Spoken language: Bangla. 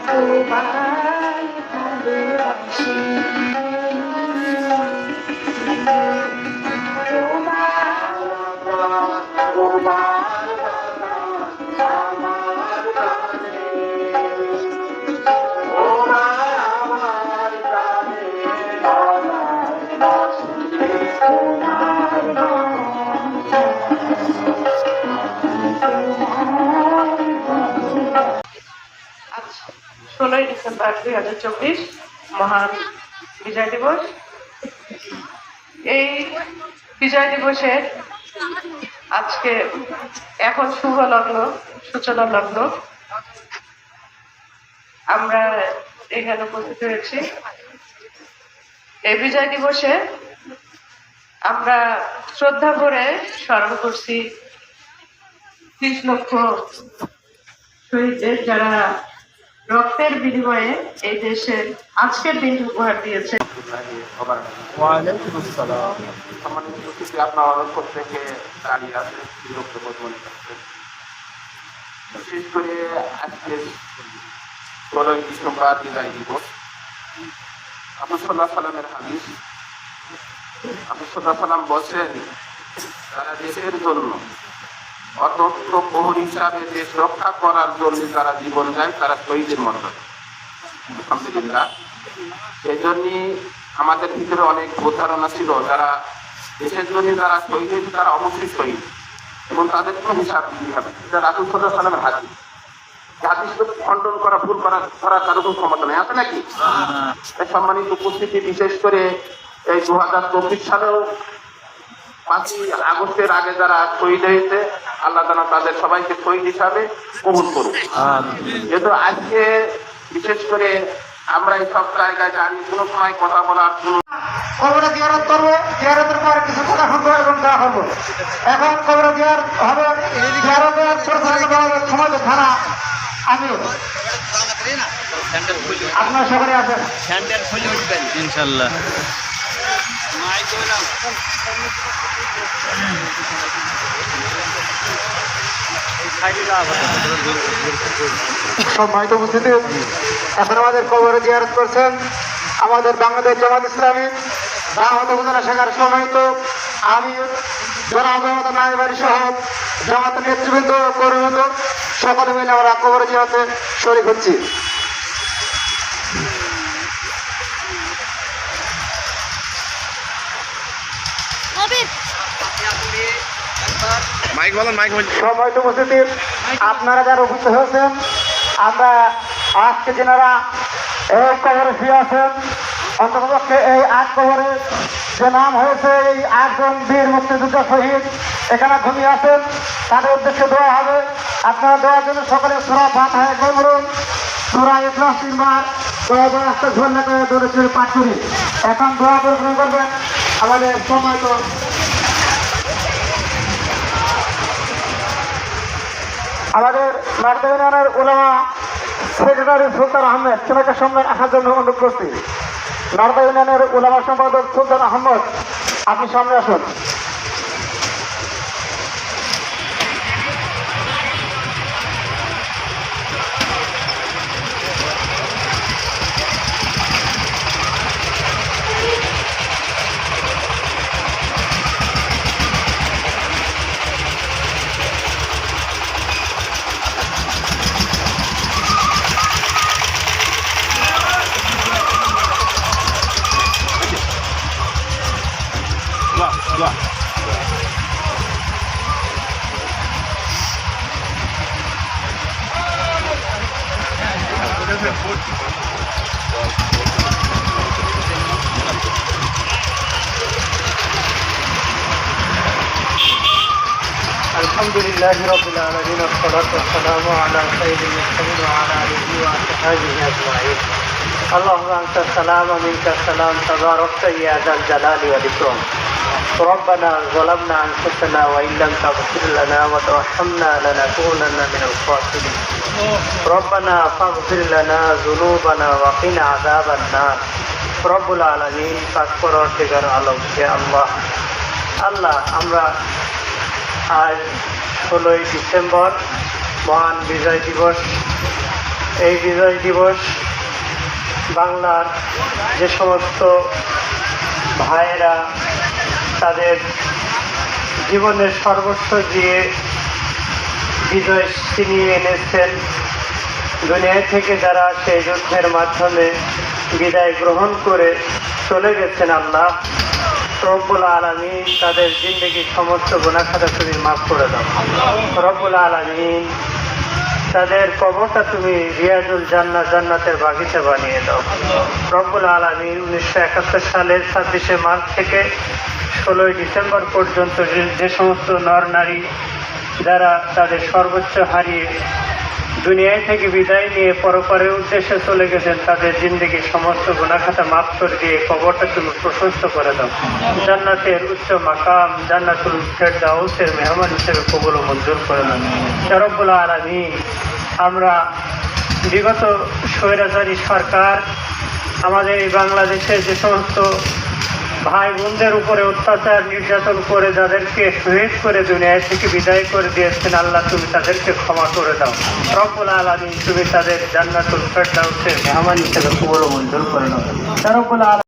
তোমায় ভালোবাসি, তোমার মতো, তোমার মতো আমার প্রাণে, তোমার আমার প্রাণে, আমার বাসি, তোমার আজ 16ই ডিসেম্বর 2024 মহান বিজয় দিবস। এই বিজয় দিবসের আজকে এখন শুভ লগ্ন, সূচনা লগ্ন। আমরা এখানে উপস্থিত হয়েছি। এই বিজয় দিবসে আমরা শ্রদ্ধা ভরে স্মরণ করছি 30 লক্ষ শহীদদের, যারা রক্তের বিনিময়ে এই দেশের আজকের দিন উপহার দিয়েছে। ওয়ালাইকুম আসসালাম। সম্মানিত উপস্থিতি, আপনার পক্ষ থেকে দাঁড়িয়ে আছে বক্তব্য করছেন। বিশেষ করে আজকে 16ই ডিসেম্বর বিজয় দিবস। রাসূল সাল্লাল্লাহু আলাইহি ওয়াসাল্লামের হাদিস, রাসূল সাল্লাল্লাহু আলাইহি ওয়াসাল্লাম বলেন, তারা দেশের জন্য অতন্ত্র প্রহরী হিসাবে দেশ রক্ষা করার জন্য যারা জীবন দেয় তারা শহীদের মতো। আলহামদুলিল্লাহ, সেই জন্যই আমাদের ভিতরে অনেক ধারণা ছিল যারা দেশের জন্য যারা শহীদ হয়েছে তারা অবশ্যই শহীদ, এবং তাদের কোনো হিসাব দিতে হবে। এটা রাসূল সাল্লাল্লাহু আলাইহি ওয়াসাল্লামের হাদিস। হাদিসকে খণ্ডন করা, ভুল করা কারো কোনো ক্ষমতা নেই, আছে নাকি? সম্মানিত উপস্থিতি, বিশেষ করে এই 2024 সালেও 5ই আগস্টের আগে যারা শহীদ হয়েছে, আল্লাহ তাআলা তাদের সবাইকে শহীদ হিসাবে কবুল করুন। যেহেতু আজকে বিশেষ করে আমরা এই সব জায়গায় দাঁড়িয়ে কোনো সময় কথা বলার কবরে জিয়ারত করবো, জিয়ারতের পরে কিছু কথা শুনবো এবং দেওয়া করবো। এখন কবরে জিয়ারত হবে, জিয়ারতের সময় থানা আমি আপনার সকলে আছেন ইনশাল্লাহ। সম্মানিত উপস্থিতি, এখন আমাদের কবরে জিয়ারত করছেন আমাদের বাংলাদেশ জামাত ইসলামী বাংলাদেশ উপজেলা শাখার সম্মানিত আমি জনাব নাইবাড়ি সহ জামাতের নেতৃবৃন্দ, কর্মীবৃন্দ সকলে মিলে আমরা কবরে জিয়ারতে শরীক হচ্ছি। সম্মানিত উপস্থিতি, আপনারা যারা উপস্থিত হয়েছেন, আমরা আজকে যেনারা এই কবরে শুয়ে আছেন, অন্ততপক্ষে এই 8 কবরে যে নাম হয়েছে, এই 8 জন বীর মুক্তিযোদ্ধা শহীদ এখানে ঘুমিয়ে আছেন, তাদের উদ্দেশ্যে দোয়া হবে। আপনারা দোয়ার জন্য সকলে সূরা ফাতিহা একবার বলুন, সূরা ইখলাস 3 বার, দোয়া করে আস্তে ঝোলা করে দৌড়ে চলে পাঠ করি। এখন দোয়া করে শুরু করবেন আমাদের সম্মানিত আমাদের নারদা ইউনিয়নের উলামা সেক্রেটারি সুলতান আহমেদ, সেনাকে সম্মান আসার জন্য অনুরোধ করছি। নারদা ইউনিয়নের উলামা সম্পাদক সুলতান আহমদ, আপনি সামনে আসুন। আলহামদুলিল্লাহি রাব্বিল আলামিন, والصلاة والسلام على سيد المرسلين وعلى آله وصحبه أجمعين। اللهم أنت السلام ومنك السلام، تباركت يا ذا الجلال والإكرام। ربنا ظلمنا أنفسنا وإن لم تغفر لنا وترحمنا لنكونن من الخاسرين. ربنا فاغفر لنا ذنوبنا وقنا عذاب النار। رب العالمين পাকপরর ঠিকার আলম হে আল্লাহ। আল্লাহ, আমরা আজ 16ই ডিসেম্বর মহান বিজয় দিবস এই বিজয় দিবস বাংলার যে সমস্ত ভাইয়েরা তাদের জীবনের সর্বস্ব দিয়ে বিজয় ছিনিয়ে এনেছেন, দুনিয়া থেকে যারা সেই যুদ্ধের মাধ্যমে বিদায় গ্রহণ করে চলে গেছেন, আল্লাহ রব্বুল আলামিন তাদের জিন্দেগির সমস্ত গুনাহ খাতা তুমি মাফ করে দাও। রব্বুল আলামিন তাদের কবরটা তুমি রিয়াজুল জান্নাতের বাগিচা বানিয়ে দাও। রব্বুল আলামিন 1971 সালের 26শে মার্চ থেকে 16ই ডিসেম্বর পর্যন্ত যে সমস্ত নর নারী যারা তাদের সর্বোচ্চ হারিয়ে দুনিয়া থেকে বিদায় নিয়ে পরকারের উদ্দেশ্যে চলে গেছেন, তাদের জিন্দেগির সমস্ত গুনাহ খাতা মাফ করে দিয়ে কবরটা তুমি প্রশস্ত করে দাও। জান্নাতের উচ্চ মাকাম জান্নাতুল ফেরদাউসের মেহমান হিসেবে কবুল ও মঞ্জুর করে দাও। ইয়া রব্বুল আলামিন, আমরা বিগত স্বৈরাচারী সরকার আমাদের এই বাংলাদেশের যে সমস্ত ভাই বোনদের উপরে অত্যাচার নির্যাতন করে যাদেরকে শহীদ করে দুনিয়া থেকে বিদায় করে দিয়েছেন, আল্লাহ তুমি তাদেরকে ক্ষমা করে দাও। রব্বুল আলামিন, তুমি তাদের জান্নাতুল ফেরদাউসের মেহমান হিসেবে কবুল ও মঞ্জুর করে দাও। ইয়া রব্বুল আলামিন।